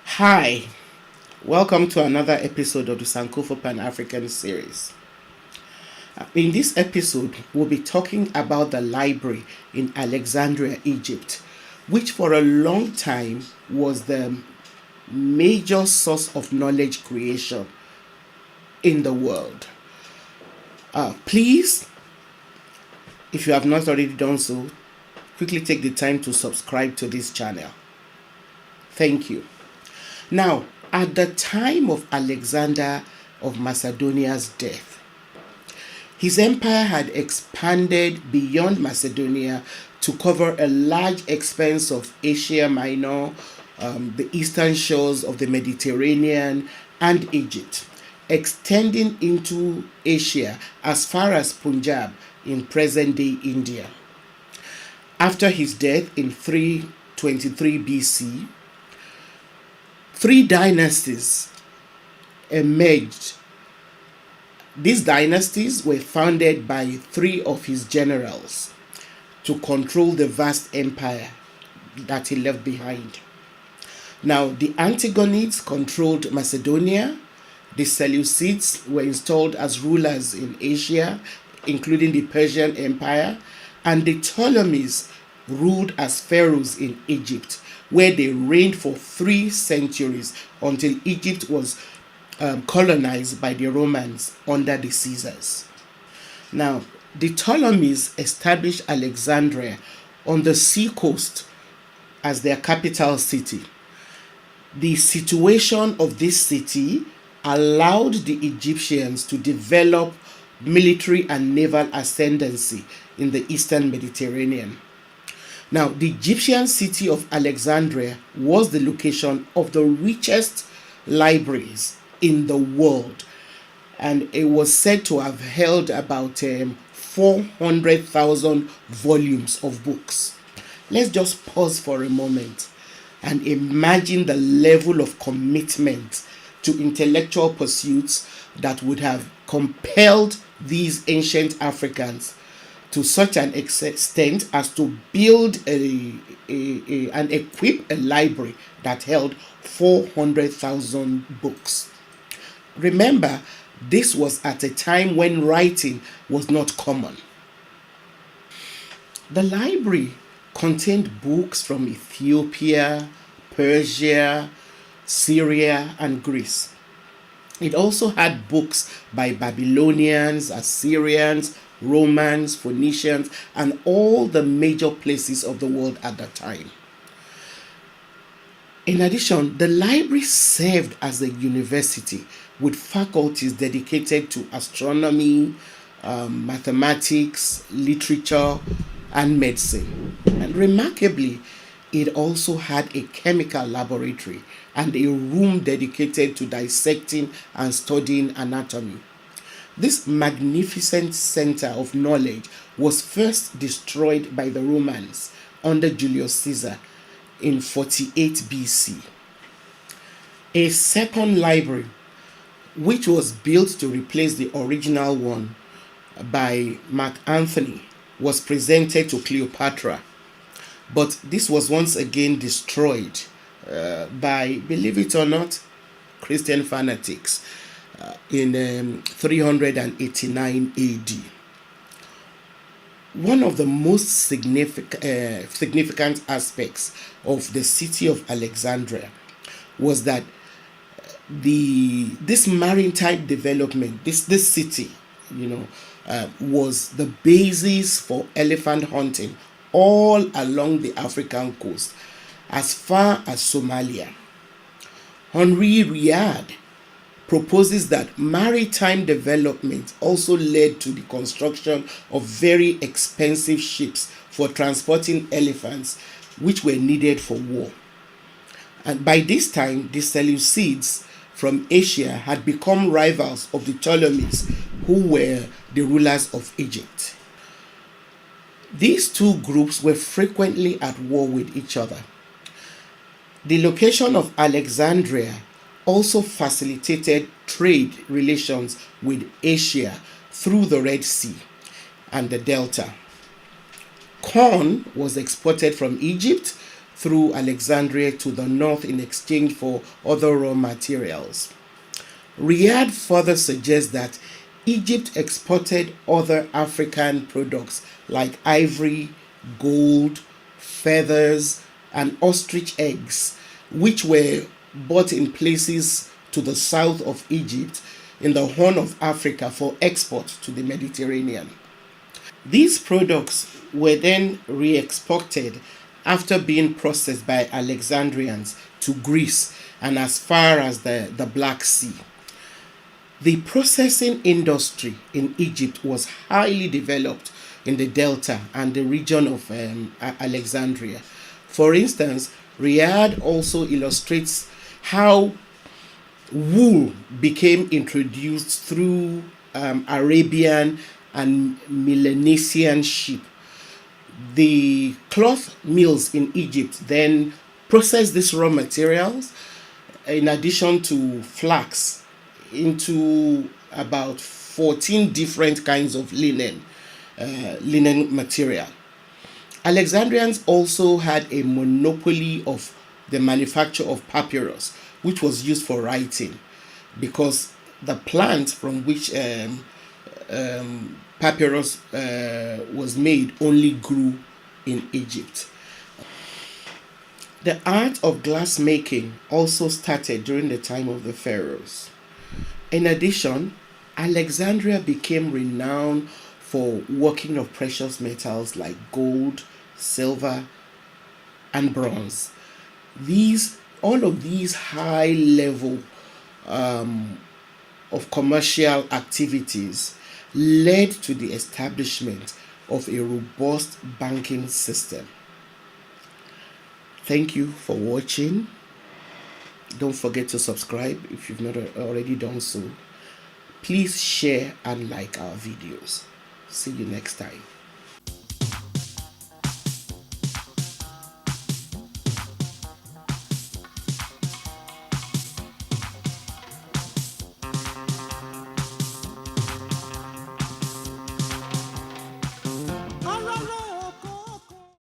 Hi, welcome to another episode of the Sankofa Pan-African series. In this episode, we'll be talking about the library in Alexandria, Egypt, which for a long time was the major source of knowledge creation in the world. Please, if you have not already done so, quickly take the time to subscribe to this channel. Thank you. Now, at the time of Alexander of Macedonia's death, his empire had expanded beyond Macedonia to cover a large expanse of Asia Minor, the eastern shores of the Mediterranean, and Egypt, extending into Asia as far as Punjab in present-day India. After his death in 323 BC, three dynasties emerged. These dynasties were founded by three of his generals to control the vast empire that he left behind. Now, the Antigonids controlled Macedonia, the Seleucids were installed as rulers in Asia, including the Persian Empire, and the Ptolemies ruled as pharaohs in Egypt, where they reigned for 3 centuries until Egypt was colonized by the Romans under the Caesars. Now, the Ptolemies established Alexandria on the seacoast as their capital city. The situation of this city allowed the Egyptians to develop military and naval ascendancy in the eastern Mediterranean. Now, the Egyptian city of Alexandria was the location of the richest libraries in the world, and it was said to have held about 400,000 volumes of books. Let's just pause for a moment and imagine the level of commitment to intellectual pursuits that would have compelled these ancient Africans to such an extent as to build and equip a library that held 400,000 books. Remember, this was at a time when writing was not common. The library contained books from Ethiopia, Persia, Syria, and Greece. It also had books by Babylonians, Assyrians, Romans, Phoenicians, and all the major places of the world at that time. In addition, the library served as a university with faculties dedicated to astronomy, mathematics, literature, and medicine. And remarkably, it also had a chemical laboratory and a room dedicated to dissecting and studying anatomy. This magnificent center of knowledge was first destroyed by the Romans under Julius Caesar in 48 BC. A second library, which was built to replace the original one by Mark Antony, was presented to Cleopatra, but this was once again destroyed by, believe it or not, Christian fanatics in 389 AD. One of the most significant aspects of the city of Alexandria was that this maritime development, this city, was the basis for elephant hunting all along the African coast as far as Somalia. Henri Riad proposes that maritime development also led to the construction of very expensive ships for transporting elephants, which were needed for war. And by this time, the Seleucids from Asia had become rivals of the Ptolemies, who were the rulers of Egypt. These two groups were frequently at war with each other. The location of Alexandria also facilitated trade relations with Asia through the Red Sea and the Delta. Corn was exported from Egypt through Alexandria to the north in exchange for other raw materials. Riyadh further suggests that Egypt exported other African products like ivory, gold, feathers, and ostrich eggs, which were bought in places to the south of Egypt in the Horn of Africa for export to the Mediterranean. These products were then re exported after being processed by Alexandrians to Greece and as far as the Black Sea. The processing industry in Egypt was highly developed in the Delta and the region of Alexandria. For instance, Riyadh also illustrates how wool became introduced through Arabian and Melanesian ship. The cloth mills in Egypt then processed these raw materials in addition to flax into about 14 different kinds of linen material. Alexandrians also had a monopoly of the manufacture of papyrus, which was used for writing, because the plant from which papyrus was made only grew in Egypt. The art of glassmaking also started during the time of the pharaohs. In addition, Alexandria became renowned for working of precious metals like gold, silver, and bronze. All of these high level of commercial activities led to the establishment of a robust banking system. Thank you for watching. Don't forget to subscribe if you've not already done so. Please share and like our videos. See you next time.